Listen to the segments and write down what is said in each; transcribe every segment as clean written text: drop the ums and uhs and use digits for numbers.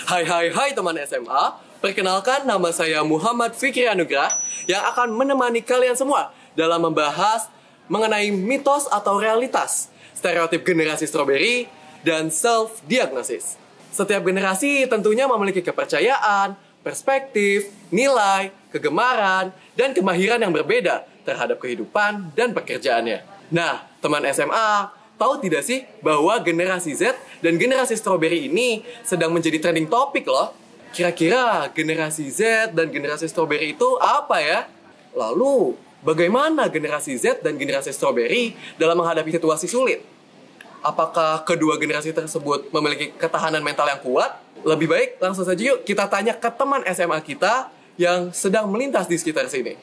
Hai teman SMA, perkenalkan nama saya Muhammad Fikri Anugrah yang akan menemani kalian semua dalam membahas mengenai mitos atau realitas, stereotip generasi strawberry, dan self-diagnosis. Setiap generasi tentunya memiliki kepercayaan, perspektif, nilai, kegemaran, dan kemahiran yang berbeda terhadap kehidupan dan pekerjaannya. Nah, teman SMA, tahu tidak sih bahwa generasi Z dan generasi strawberry ini sedang menjadi trending topik loh? Kira-kira generasi Z dan generasi strawberry itu apa ya? Lalu, bagaimana generasi Z dan generasi strawberry dalam menghadapi situasi sulit? Apakah kedua generasi tersebut memiliki ketahanan mental yang kuat? Lebih baik langsung saja yuk kita tanya ke teman SMA kita yang sedang melintas di sekitar sini.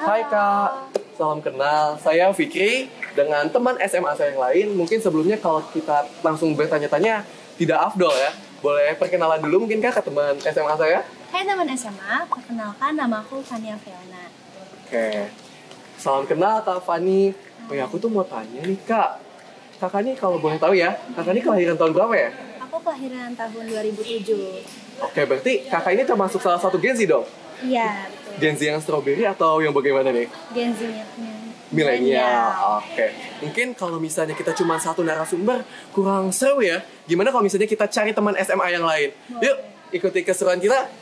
Hai Kak, salam kenal. Saya Fikri dengan teman SMA saya yang lain. Mungkin sebelumnya kalau kita langsung bertanya-tanya tidak afdol ya. Boleh perkenalan dulu mungkin Kak ke teman SMA saya? Hai teman SMA, perkenalkan nama aku Fania Fiona. Oke, salam kenal Kak Fani. Oh ya, aku tuh mau tanya nih Kak. Kakak nih kalau boleh tahu ya, kakak ini kelahiran tahun berapa ya? Aku kelahiran tahun 2007. Oke, berarti kakak ini termasuk salah satu Gen Z dong? Iya, betul. Gen Z yang strawberry atau yang bagaimana nih? Gen Z-nya. Milenial. Oke. Mungkin kalau misalnya kita cuma satu narasumber kurang seru ya. Gimana kalau misalnya kita cari teman SMA yang lain? Boleh. Yuk, ikuti keseruan kita.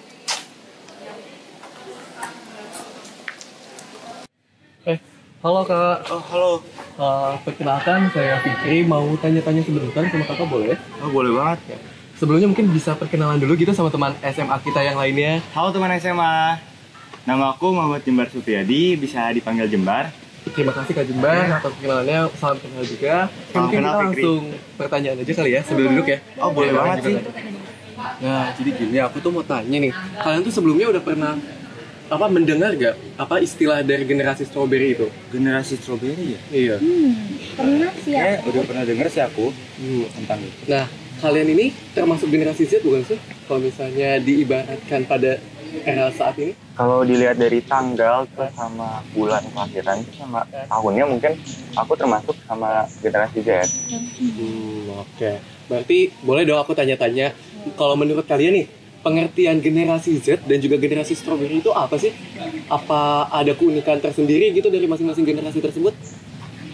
Halo Kak. Oh, halo. Perkenalkan saya Fikri, mau tanya-tanya sebentar sama Kakak boleh? Oh, boleh banget. Sebelumnya mungkin bisa perkenalan dulu gitu sama teman SMA kita yang lainnya. Halo teman SMA. Nama aku Muhammad Jembar Supriyadi, bisa dipanggil Jembar. Terima kasih Kak Jembar atas perkenalannya, salam kenal juga. Salam Mungkin kenal, kita Fikri. langsung pertanyaan aja kali ya sambil duduk ya. Oh, boleh banget sih. Nah, jadi gini, aku tuh mau tanya nih, kalian tuh sebelumnya udah pernah mendengar gak istilah dari generasi strawberry itu? Generasi strawberry ya? Iya. Pernah sih ya. Udah pernah denger sih aku tentang itu. Nah, kalian ini termasuk generasi Z bukan sih? Kalau misalnya diibaratkan pada era saat ini? Kalau dilihat dari tanggal terus sama bulan kelahiran sama tahunnya, mungkin aku termasuk sama generasi Z. Oke. Berarti boleh dong aku tanya-tanya, kalau menurut kalian nih, pengertian generasi Z dan juga generasi strawberry itu apa sih? Apa ada keunikan tersendiri gitu dari masing-masing generasi tersebut?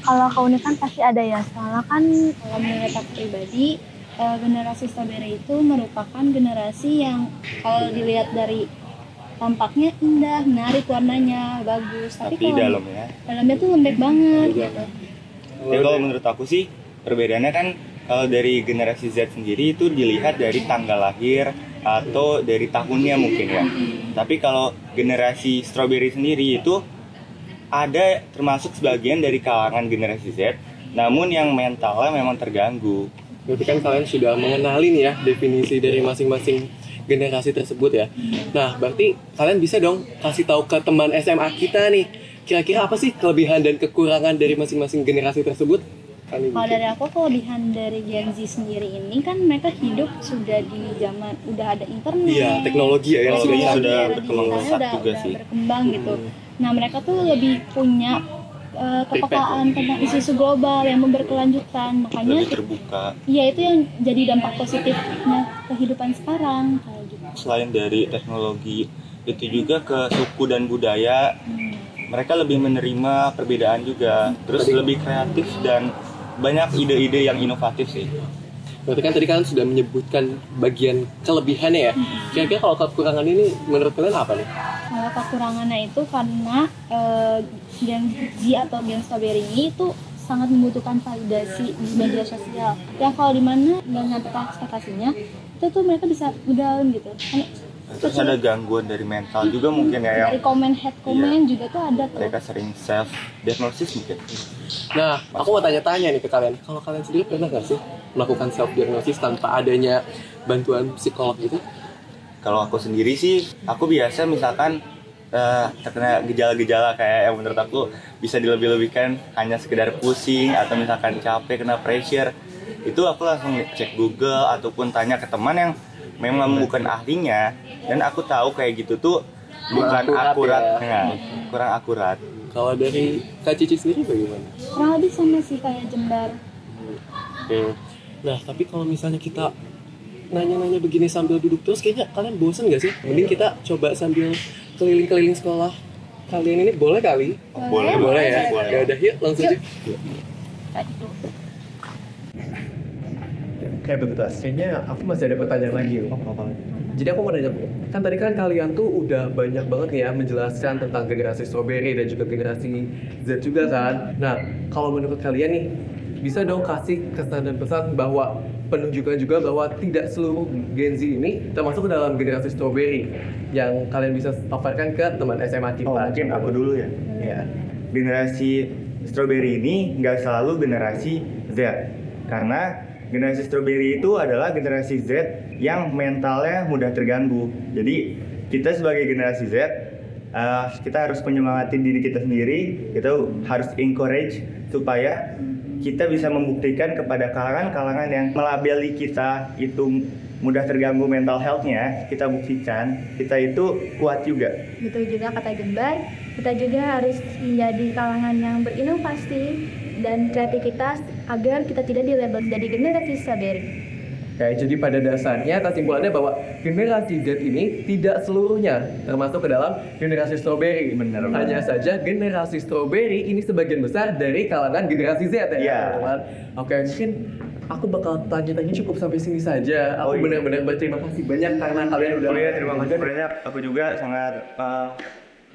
Kalau keunikan pasti ada ya. Soalnya kan kalau menurut aku pribadi, generasi strawberry itu merupakan generasi yang kalau dilihat dari tampaknya indah, menarik warnanya, bagus. Tapi kalau dalamnya tuh lembek banget gitu. Ya, kalau menurut aku sih perbedaannya kan kalau dari generasi Z sendiri itu dilihat dari tanggal lahir atau dari tahunnya mungkin ya. Tapi kalau generasi strawberry sendiri itu ada termasuk sebagian dari kalangan generasi Z, namun yang mentalnya memang terganggu. Berarti kan kalian sudah mengenali nih ya definisi dari masing-masing generasi tersebut ya. Nah, berarti kalian bisa dong kasih tahu ke teman SMA kita nih, kira-kira apa sih kelebihan dan kekurangan dari masing-masing generasi tersebut? Kalau dari aku, kelebihan dari Gen Z sendiri ini kan mereka hidup sudah di zaman udah ada internet. Iya, teknologi ya yang sudah berkembang pesat juga sih. Berkembang gitu. Nah, mereka tuh lebih punya kepekaan tentang isu-isu global yang berkelanjutan. Makanya Lebih terbuka. Iya, itu yang jadi dampak positifnya kehidupan sekarang kayak gitu. Selain dari teknologi, itu juga ke suku dan budaya. Mereka lebih menerima perbedaan juga. Terus lebih kreatif dan banyak ide-ide yang inovatif sih. Berarti kan tadi kalian sudah menyebutkan bagian kelebihannya ya. Kira-kira kalau kekurangan ini menurut kalian apa nih? Kalau kekurangannya itu karena Gen Z atau Gen Strawberry ini itu sangat membutuhkan validasi di media sosial. Yang kalau dimana nggak nyampe ekspektasinya, itu tuh mereka bisa down gitu. Terus ada gangguan dari mental juga mungkin ya, dari hate comment juga tuh ada tuh. Mereka sering self diagnosis mungkin. Nah, aku mau tanya-tanya nih ke kalian. Kalau kalian sendiri pernah nggak sih melakukan self diagnosis tanpa adanya bantuan psikolog gitu? Kalau aku sendiri sih, aku biasa misalkan terkena gejala-gejala kayak yang menurut aku bisa dilebih-lebihkan hanya sekedar pusing atau misalkan capek, kena pressure, itu aku langsung cek Google ataupun tanya ke teman yang memang bukan ahlinya, dan aku tahu kayak gitu tuh bukan akurat ya. Kurang akurat. Kalau dari Kak Cici sendiri bagaimana? Kurang lebih sama sih kayak Jembar. Nah, tapi kalau misalnya kita nanya-nanya begini sambil duduk terus kayaknya kalian bosen gak sih? Mending kita coba sambil keliling-keliling sekolah kalian ini, boleh kali? Boleh Ya? boleh. Ya udah yuk langsung aja. Kayak begitu, kayaknya aku masih ada pertanyaan lagi. Jadi aku mau nanya, kan tadi kan kalian tuh udah banyak banget nih ya menjelaskan tentang generasi strawberry dan juga generasi Z juga kan. Nah, kalau menurut kalian nih, bisa dong kasih kesan dan pesan bahwa penunjukan juga bahwa tidak seluruh Gen Z ini termasuk ke dalam generasi strawberry yang kalian bisa paparkan ke teman SMA kita. Mungkin aku dulu ya. Ya. Generasi strawberry ini nggak selalu generasi Z, karena generasi strawberry itu adalah generasi Z yang mentalnya mudah terganggu. Jadi kita sebagai generasi Z, kita harus menyemangatin diri kita sendiri. Kita harus encourage supaya kita bisa membuktikan kepada kalangan-kalangan yang melabeli kita itu mudah terganggu mental health-nya. Kita buktikan kita itu kuat juga. Betul juga kata Jembar, kita juga harus menjadi kalangan yang berinovasi dan kreativitas agar kita tidak dilabel jadi generasi strawberry. Oke, jadi pada dasarnya kesimpulannya bahwa generasi Z ini tidak seluruhnya termasuk ke dalam generasi strawberry. Benar. Hanya saja generasi strawberry ini sebagian besar dari kalangan generasi Z ya. Iya. Teman-teman. Oke, mungkin aku bakal tanya-tanya cukup sampai sini saja. Aku benar-benar berterima kasih banyak karena kalian udah. Oh iya, terima kasih banyak. Aku juga sangat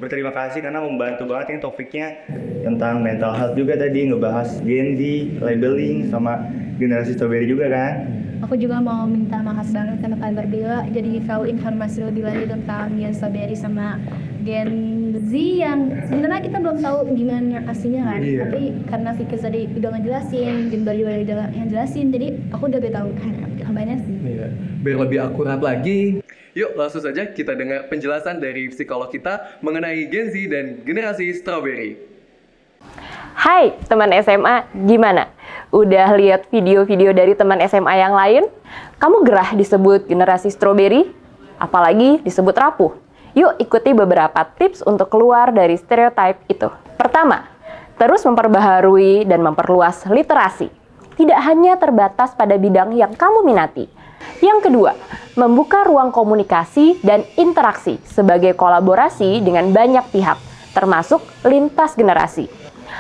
berterima kasih karena membantu banget ini topiknya tentang mental health juga tadi, ngebahas Gen Z, labeling sama generasi strawberry juga kan. Aku juga mau minta makasih banget sama kalian berdua, jadi tahu informasi lebih lanjut tentang Gen strawberry sama Gen Z yang sebenarnya kita belum tahu gimana aslinya kan. Iya. Tapi karena Vicky tadi udah ngejelasin, Jembar juga udah ngejelasin, jadi aku udah tahu kabarnya sih. Iya. Biar lebih akurat lagi, yuk langsung saja kita dengar penjelasan dari psikolog kita mengenai Gen Z dan generasi strawberry. Hai teman SMA, gimana? Udah lihat video-video dari teman SMA yang lain? Kamu gerah disebut generasi strawberry? Apalagi disebut rapuh? Yuk ikuti beberapa tips untuk keluar dari stereotip itu. Pertama, terus memperbaharui dan memperluas literasi. Tidak hanya terbatas pada bidang yang kamu minati. Yang kedua, membuka ruang komunikasi dan interaksi sebagai kolaborasi dengan banyak pihak, termasuk lintas generasi.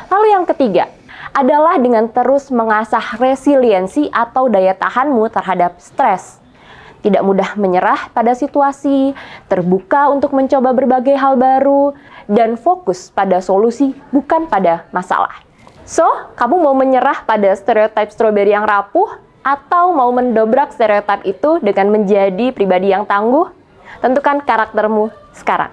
Lalu yang ketiga, adalah dengan terus mengasah resiliensi atau daya tahanmu terhadap stres. Tidak mudah menyerah pada situasi, terbuka untuk mencoba berbagai hal baru, dan fokus pada solusi bukan pada masalah. So, kamu mau menyerah pada stereotip strawberry yang rapuh, atau mau mendobrak stereotip itu dengan menjadi pribadi yang tangguh? Tentukan karaktermu sekarang.